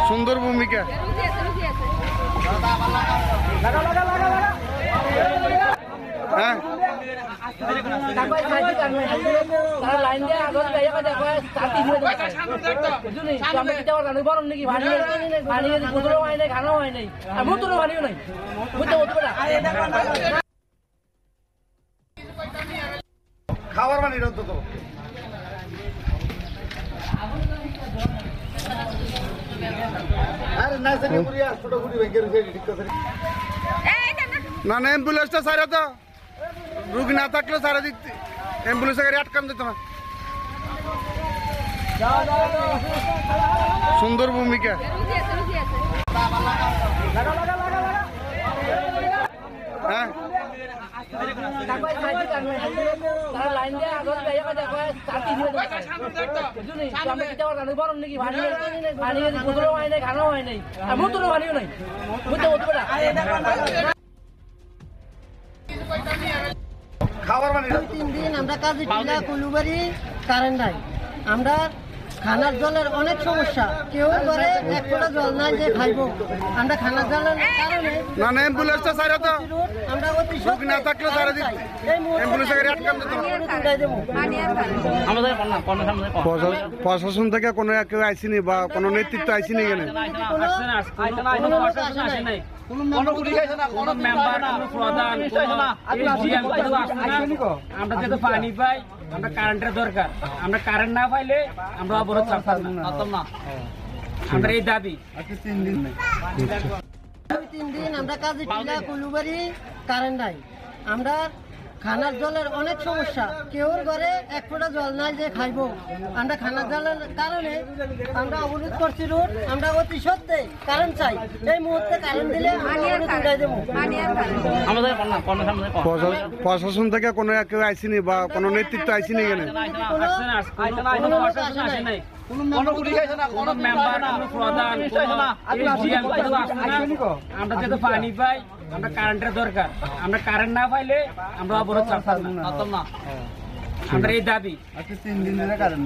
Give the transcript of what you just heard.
সুন্দর ভূমিকা। হ্যাঁ খাবার বানিয়ে অন্তত না না অ্যাম্বুলেন্সটা সারা তো রুগী না থাকলে সারা দিক অ্যাম্বুলেন্সের গাড়ি আটকান দিত না। সুন্দর ভূমিকা। হ্যাঁ খাবার বানিয়ে 2-3 দিন আমরা কাজে টিলা কুলুবাড়ি কারেন্ট নাই। আমরা খানার জলের অনেক সমস্যা, কেউ করে এক ফোঁটা জল নাই যে খাইবো। আমরা খানার জলের কারণে না না অ্যাম্বুলেন্সটা সারা তো আমরা অতি রুগী না থাকলে সারা দিক অ্যাম্বুলেন্সের গাড়ি আটকান দিত না। প্রশাসন থেকে কোনো কেউ আইসিনি বা কোনো নেতৃত্ব আইসিনি এখানে? আমরা যেহেতু পানি পাই, আমরা কারেন্টের দরকার। আমরা কারেন্ট না পাইলে আমরা অবরোধ ছাড়তাম না। আমরা এই দাবি 2-3 দিন আমরা কাজে টিলা কুলুবাড়ি কারেন্ট নাই। আমরা খানার জলের অনেক সমস্যা, কেউ করে এক ফোঁটা জল নাই যে খাইবো। আমরা খানার জলের কারণে আমরা অবরোধ করছি রোড। আমরা অতি সত্ত্বে কারেন্ট চাই। এই মুহূর্তে কারেন্ট দিলে প্রশাসন থেকে কোনো কেউ আইসিনি বা কোনো নেতৃত্ব আইসিনি এখানে? আমরা যেহেতু পানি পাই, আমরা কারেন্টের দরকার। আমরা কারেন্ট না পাইলে আমরা অবরোধ ছাড়তাম না। আমরা এই দাবি 3 দিন ধরে কারেন্ট